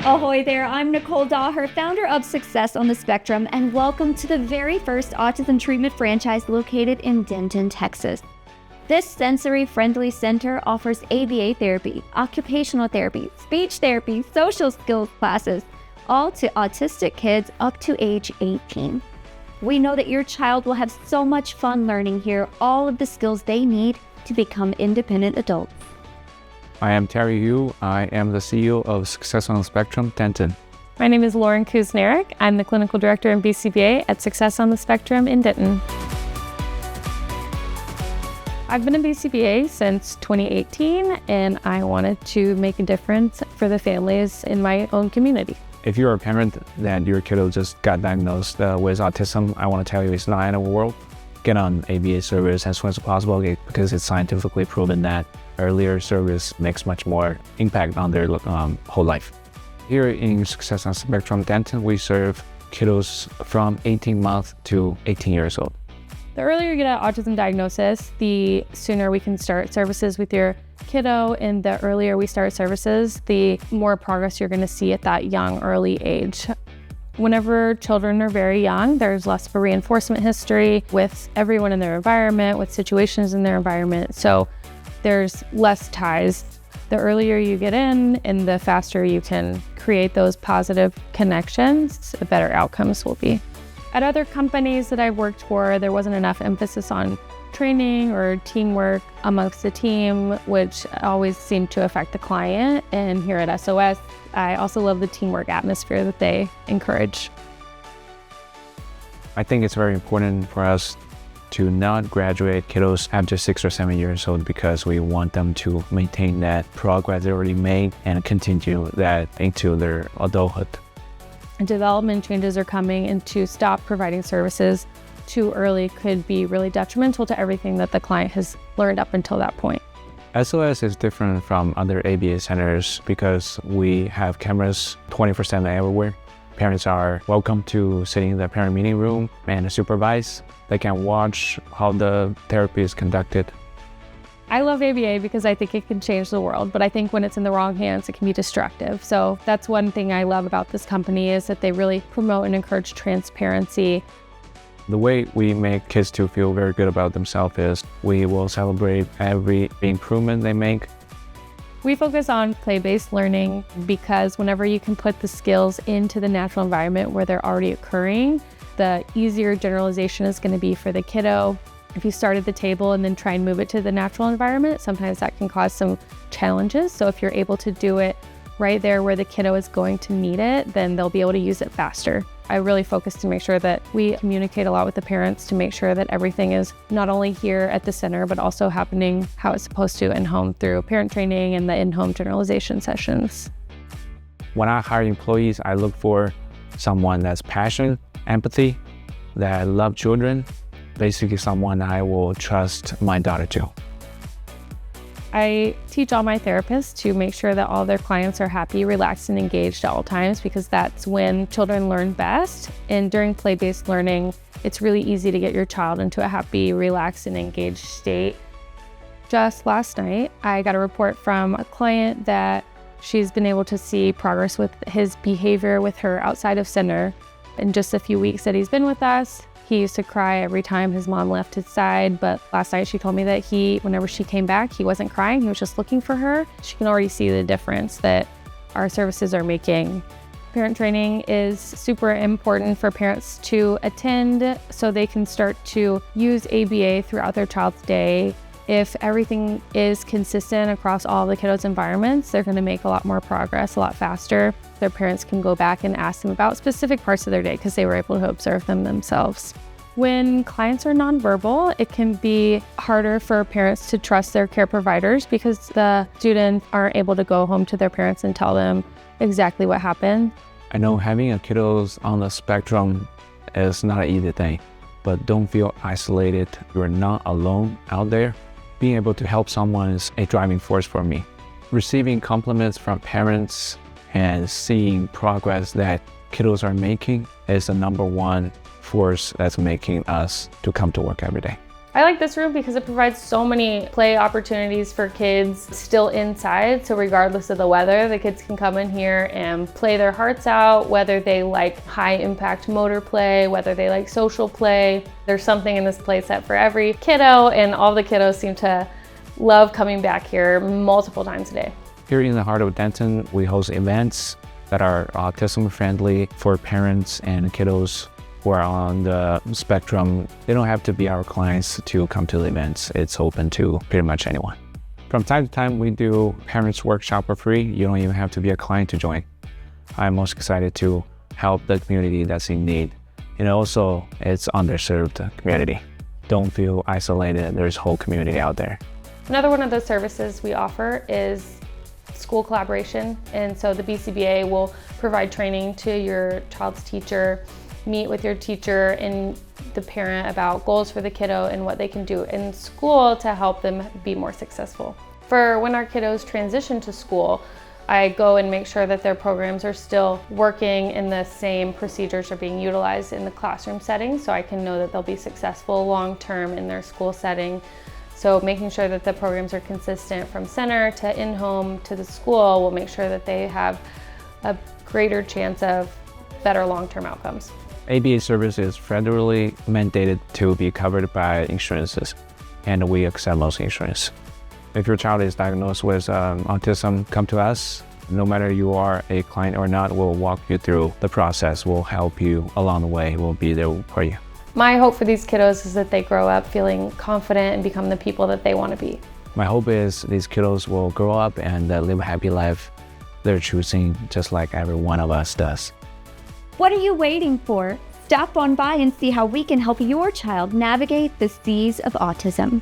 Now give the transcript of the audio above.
Ahoy there, I'm Nicole Daher, founder of Success on the Spectrum, and welcome to the very first autism treatment franchise located in Denton, Texas. This sensory-friendly center offers ABA therapy, occupational therapy, speech therapy, social skills classes, all to autistic kids up to age 18. We know that your child will have so much fun learning here all of the skills they need to become independent adults. I am Terry Yu. I am the CEO of Success on the Spectrum, Denton. My name is Lauren Kuzniarek. I'm the clinical director in BCBA at Success on the Spectrum in Denton. I've been in BCBA since 2018, and I wanted to make a difference for the families in my own community. If you're a parent that your kiddo just got diagnosed with autism, I want to tell you it's not the end of the world. Get on ABA service as soon as possible because it's scientifically proven that earlier service makes much more impact on their whole life. Here in Success on Spectrum Denton, we serve kiddos from 18 months to 18 years old. The earlier you get an autism diagnosis, the sooner we can start services with your kiddo, and the earlier we start services, the more progress you're going to see at that young, early age. Whenever children are very young, there's less of a reinforcement history with everyone in their environment, with situations in their environment, so there's less ties. The earlier you get in and the faster you can create those positive connections, the better outcomes will be. At other companies that I've worked for, there wasn't enough emphasis on training or teamwork amongst the team, which always seemed to affect the client. And here at SOS, I also love the teamwork atmosphere that they encourage. I think it's very important for us to not graduate kiddos after 6 or 7 years old because we want them to maintain that progress they already made and continue that into their adulthood. Development changes are coming, and to stop providing services too early could be really detrimental to everything that the client has learned up until that point. SOS is different from other ABA centers because we have cameras 24/7 everywhere. Parents are welcome to sit in the parent meeting room and supervise. They can watch how the therapy is conducted. I love ABA because I think it can change the world, but I think when it's in the wrong hands, it can be destructive. So that's one thing I love about this company is that they really promote and encourage transparency. The way we make kids to feel very good about themselves is we will celebrate every improvement they make. We focus on play-based learning because whenever you can put the skills into the natural environment where they're already occurring, the easier generalization is going to be for the kiddo. If you start at the table and then try and move it to the natural environment, sometimes that can cause some challenges. So if you're able to do it right there where the kiddo is going to need it, then they'll be able to use it faster. I really focus to make sure that we communicate a lot with the parents to make sure that everything is not only here at the center, but also happening how it's supposed to in home through parent training and the in-home generalization sessions. When I hire employees, I look for someone that's passionate, empathy, that love children, basically someone I will trust my daughter to. I teach all my therapists to make sure that all their clients are happy, relaxed, and engaged at all times because that's when children learn best. And during play-based learning, it's really easy to get your child into a happy, relaxed, and engaged state. Just last night, I got a report from a client that she's been able to see progress with his behavior with her outside of center. In just a few weeks that he's been with us, he used to cry every time his mom left his side, but last night she told me that whenever she came back, he wasn't crying, he was just looking for her. She can already see the difference that our services are making. Parent training is super important for parents to attend so they can start to use ABA throughout their child's day. If everything is consistent across all the kiddos' environments, they're going to make a lot more progress a lot faster. Their parents can go back and ask them about specific parts of their day because they were able to observe them themselves. When clients are nonverbal, it can be harder for parents to trust their care providers because the students aren't able to go home to their parents and tell them exactly what happened. I know having a kiddos on the spectrum is not an easy thing, but don't feel isolated. You're not alone out there. Being able to help someone is a driving force for me. Receiving compliments from parents and seeing progress that kiddos are making is the number one force that's making us to come to work every day. I like this room because it provides so many play opportunities for kids still inside. So regardless of the weather, the kids can come in here and play their hearts out, whether they like high impact motor play, whether they like social play. There's something in this play set for every kiddo, and all the kiddos seem to love coming back here multiple times a day. Here in the heart of Denton, we host events that are autism friendly for parents and kiddos who are on the spectrum. They don't have to be our clients to come to the events. It's open to pretty much anyone. From time to time, we do parents workshop for free. You don't even have to be a client to join. I'm most excited to help the community that's in need. And also, it's underserved community. Don't feel isolated. There's a whole community out there. Another one of those services we offer is school collaboration. And so the BCBA will provide training to your child's teacher, meet with your teacher and the parent about goals for the kiddo and what they can do in school to help them be more successful. For when our kiddos transition to school, I go and make sure that their programs are still working and the same procedures are being utilized in the classroom setting, so I can know that they'll be successful long-term in their school setting. So making sure that the programs are consistent from center to in-home to the school will make sure that they have a greater chance of better long-term outcomes. ABA service is federally mandated to be covered by insurances, and we accept most insurance. If your child is diagnosed with autism, come to us. No matter you are a client or not, we'll walk you through the process. We'll help you along the way. We'll be there for you. My hope for these kiddos is that they grow up feeling confident and become the people that they want to be. My hope is these kiddos will grow up and live a happy life they're choosing, just like every one of us does. What are you waiting for? Stop on by and see how we can help your child navigate the seas of autism.